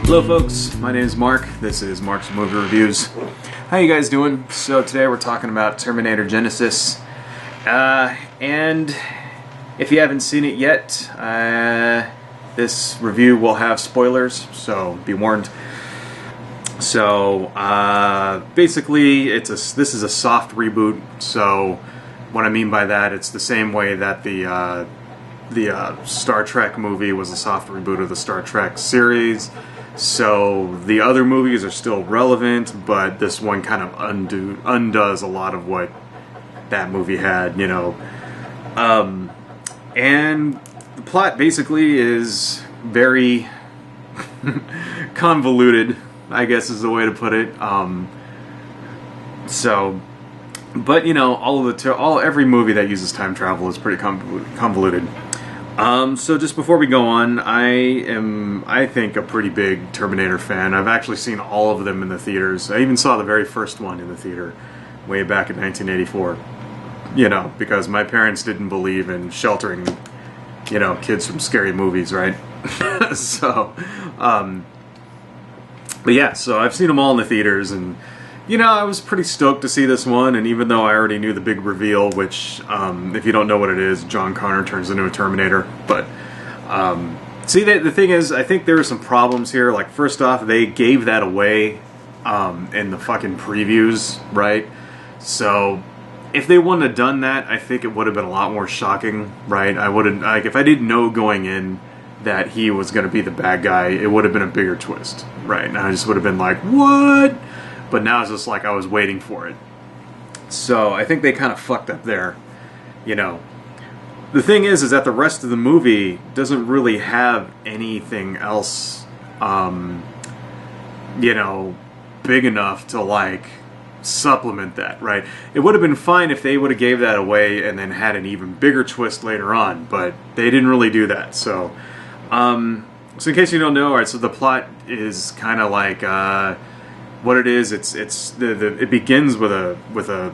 Hello folks, my name is Mark. This is Mark's Movie Reviews. How you guys doing? So today we're talking about Terminator Genisys. And if you haven't seen it yet, this review will have spoilers, so be warned. So basically this is a soft reboot. So what I mean by that, it's the same way that the Star Trek movie was a soft reboot of the Star Trek series. So the other movies are still relevant, but this one kind of undoes a lot of what that movie had, you know. And the plot basically is very convoluted, I guess is the way to put it. But you know, every movie that uses time travel is pretty convoluted. So just before we go on, I think, a pretty big Terminator fan. I've actually seen all of them in the theaters. I even saw the very first one in the theater way back in 1984. You know, because my parents didn't believe in sheltering, you know, kids from scary movies, right? So, but yeah, so I've seen them all in the theaters, and you know, I was pretty stoked to see this one, and even though I already knew the big reveal, which, if you don't know what it is, John Connor turns into a Terminator, but, see, the thing is, I think there are some problems here. Like, first off, they gave that away, in the fucking previews, right? So, if they wouldn't have done that, I think it would have been a lot more shocking, right? I wouldn't, like, if I didn't know going in that he was going to be the bad guy, it would have been a bigger twist, right? And I just would have been like, what? But now it's just like I was waiting for it. So I think they kind of fucked up there, you know. The thing is that the rest of the movie doesn't really have anything else, you know, big enough to, like, supplement that, right? It would have been fine if they would have gave that away and then had an even bigger twist later on, but they didn't really do that. So in case you don't know, alright, so the plot is kind of like, what it is, it begins with the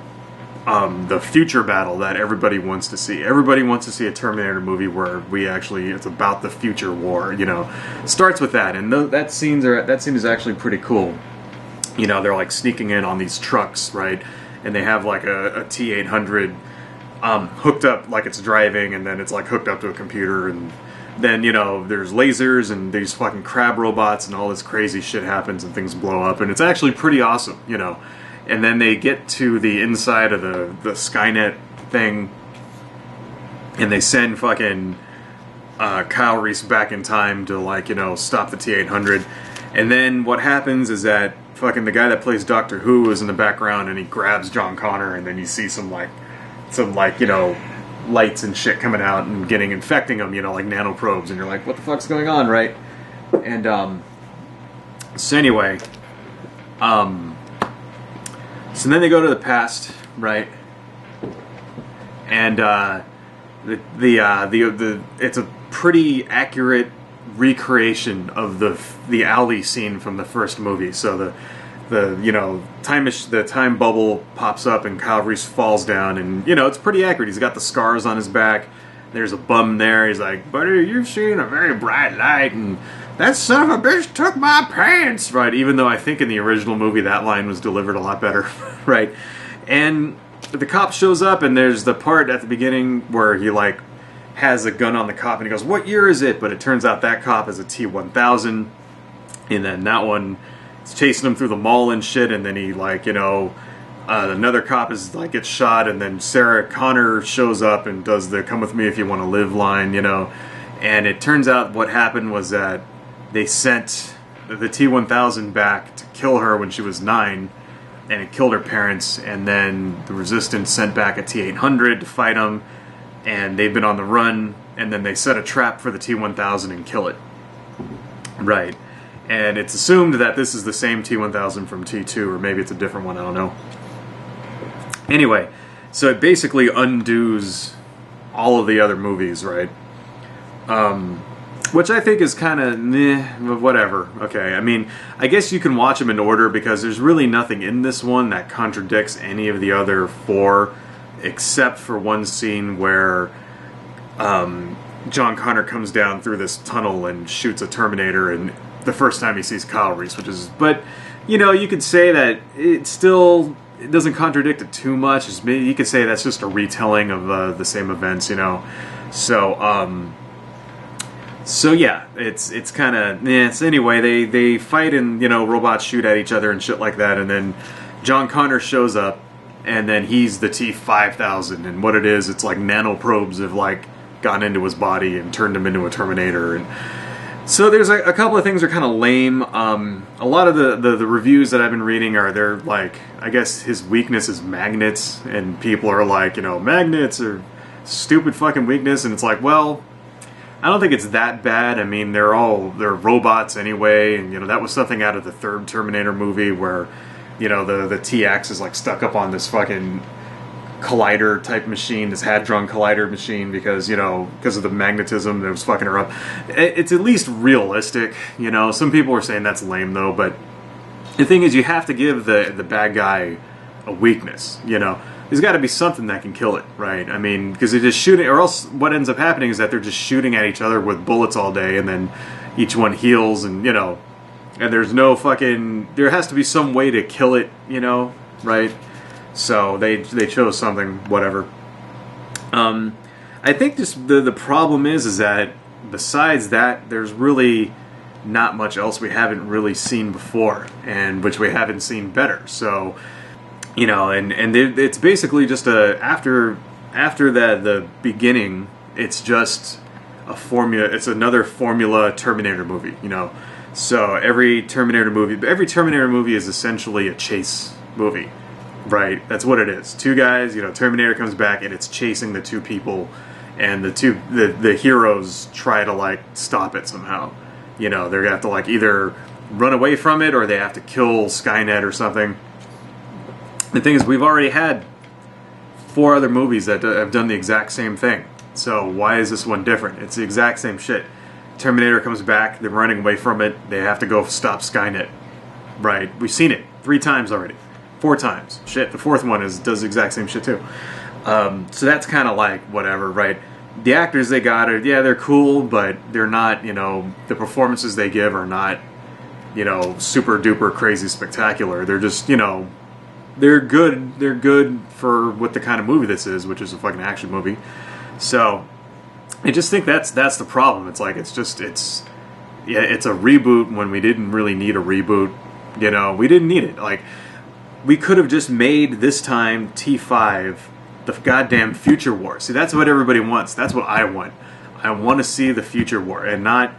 future battle that everybody wants to see. Everybody wants to see a Terminator movie where it's about the future war. You know, starts with that, and that scene is actually pretty cool. You know, they're like sneaking in on these trucks, right? And they have like a T-800 hooked up like it's driving, and then it's like hooked up to a computer, and then, you know, there's lasers and these fucking crab robots and all this crazy shit happens and things blow up, and it's actually pretty awesome, you know. And then they get to the inside of the Skynet thing, and they send fucking Kyle Reese back in time to, like, you know, stop the T-800. And then what happens is that fucking the guy that plays Doctor Who is in the background, and he grabs John Connor, and then you see some you know, lights and shit coming out and infecting them, you know, like nanoprobes, and you're like, what the fuck's going on, right? And so anyway, so then they go to the past, right? And it's a pretty accurate recreation of the alley scene from the first movie. So you know, the time bubble pops up and Kyle Reese falls down, and you know, it's pretty accurate. He's got the scars on his back. There's a bum there. He's like, buddy, you've seen a very bright light, and that son of a bitch took my pants, right? Even though I think in the original movie that line was delivered a lot better, right? And the cop shows up, and there's the part at the beginning where he like has a gun on the cop, and he goes, what year is it? But it turns out that cop is a T-1000, and then that one is chasing him through the mall and shit, and then he, like, you know, another cop is like gets shot, and then Sarah Connor shows up and does the "come with me if you want to live" line, you know. And it turns out what happened was that they sent the T-1000 back to kill her when she was 9, and it killed her parents, and then the Resistance sent back a T-800 to fight them, and they've been on the run, and then they set a trap for the T-1000 and kill it. Right. And it's assumed that this is the same T-1000 from T2, or maybe it's a different one, I don't know. Anyway, so it basically undoes all of the other movies, right? Which I think is kind of whatever. Okay, I mean, I guess you can watch them in order because there's really nothing in this one that contradicts any of the other 4, except for one scene where John Connor comes down through this tunnel and shoots a Terminator, and the first time he sees Kyle Reese, which is, but you know, you could say that it doesn't contradict it too much. You could say that's just a retelling of the same events, you know. So yeah, it's kind of So anyway, they fight and, you know, robots shoot at each other and shit like that, and then John Connor shows up, and then he's the T-5000, and what it is, it's like nanoprobes have like gone into his body and turned him into a Terminator, and so there's a couple of things that are kind of lame. A lot of the reviews that I've been reading they're like, I guess his weakness is magnets, and people are like, you know, magnets are stupid fucking weakness, and it's like, well, I don't think it's that bad. I mean, they're robots anyway, and you know, that was something out of the third Terminator movie where, you know, the TX is like stuck up on this fucking collider type machine, this hadron collider machine, because of the magnetism that was fucking her up. It's at least realistic, you know. Some people are saying that's lame though, but the thing is, you have to give the bad guy a weakness, you know. There's got to be something that can kill it, right? I mean, because they're just shooting, or else what ends up happening is that they're just shooting at each other with bullets all day, and then each one heals, and you know, and there's no fucking, there has to be some way to kill it, you know, right? So they chose something, whatever. I think just the problem is that besides that, there's really not much else we haven't really seen before, and which we haven't seen better. So, you know, and it's basically just after the beginning, it's just a formula. It's another formula Terminator movie, you know. So every Terminator movie is essentially a chase movie. Right, that's what it is. Two guys, you know, Terminator comes back and it's chasing the two people, and the heroes try to like stop it somehow. You know, they're gonna have to like either run away from it or they have to kill Skynet or something. The thing is, we've already had 4 other movies that have done the exact same thing. So why is this one different? It's the exact same shit. Terminator comes back, they're running away from it, they have to go stop Skynet. Right, we've seen it 3 times already. 4 times. Shit, the 4th one does the exact same shit too. So that's kind of like whatever, right? The actors they got they're cool, but they're not, you know, the performances they give are not, you know, super duper crazy spectacular. They're just, you know, they're good. They're good for what the kind of movie this is, which is a fucking action movie. So I just think that's the problem. It's like it's a reboot when we didn't really need a reboot. You know, we didn't need it. Like, we could have just made this time T5 the goddamn future war. See, that's what everybody wants. That's what I want. I want to see the future war, and not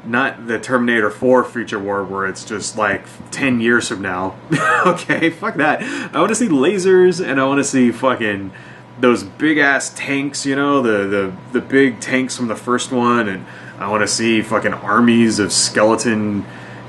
the Terminator 4 future war where it's just like 10 years from now. Okay, fuck that. I want to see lasers, and I want to see fucking those big ass tanks, you know, the big tanks from the first one, and I want to see fucking armies of skeleton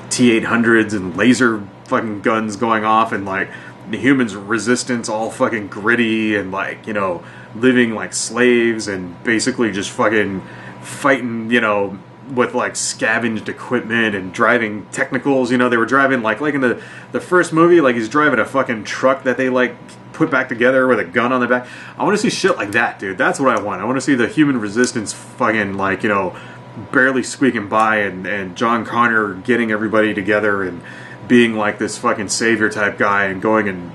T-800s and laser fucking guns going off, and like the humans' resistance all fucking gritty and like, you know, living like slaves and basically just fucking fighting, you know, with like scavenged equipment and driving technicals. You know, they were driving like in the first movie, like he's driving a fucking truck that they like put back together with a gun on the back. I want to see shit like that, dude. That's what I want. I want to see the human resistance fucking like, you know, barely squeaking by, and John Connor getting everybody together and being like this fucking savior type guy and going and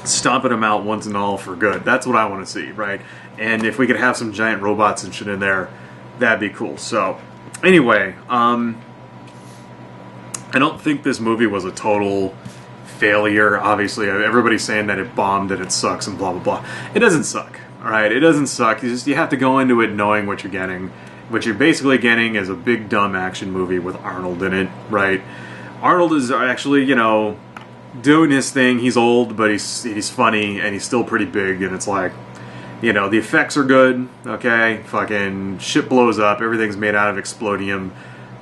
stomping them out once and all for good. That's what I want to see, right? And if we could have some giant robots and shit in there, that'd be cool. So anyway, I don't think this movie was a total failure. Obviously, everybody's saying that it bombed and it sucks and blah blah blah. It doesn't suck, all right? It doesn't suck. You have to go into it knowing what you're getting. What you're basically getting is a big dumb action movie with Arnold in it, right? Arnold is actually, you know, doing his thing. He's old, but he's funny, and he's still pretty big, and it's like, you know, the effects are good, okay? Fucking shit blows up, everything's made out of explodium,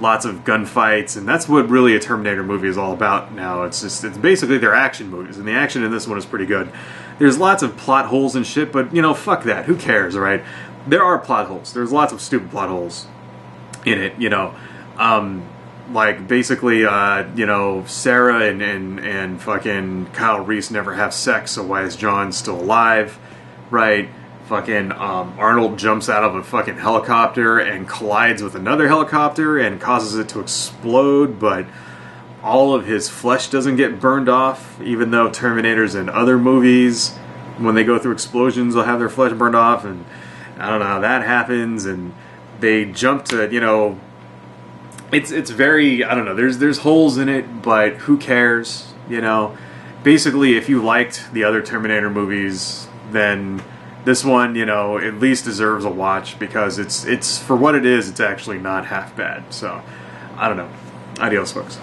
lots of gunfights, and that's what really a Terminator movie is all about now. It's basically their action movies, and the action in this one is pretty good. There's lots of plot holes and shit, but, you know, fuck that. Who cares, right? There are plot holes. There's lots of stupid plot holes in it, you know. Like, basically, you know, Sarah and fucking Kyle Reese never have sex, so why is John still alive, right? Fucking Arnold jumps out of a fucking helicopter and collides with another helicopter and causes it to explode, but all of his flesh doesn't get burned off, even though Terminators in other movies, when they go through explosions, they'll have their flesh burned off, and I don't know how that happens, and they jump to, you know, it's very, I don't know, there's holes in it, but who cares, you know? Basically, if you liked the other Terminator movies, then this one, you know, at least deserves a watch, because it's for what it is, it's actually not half bad. So, I don't know. Adios, folks.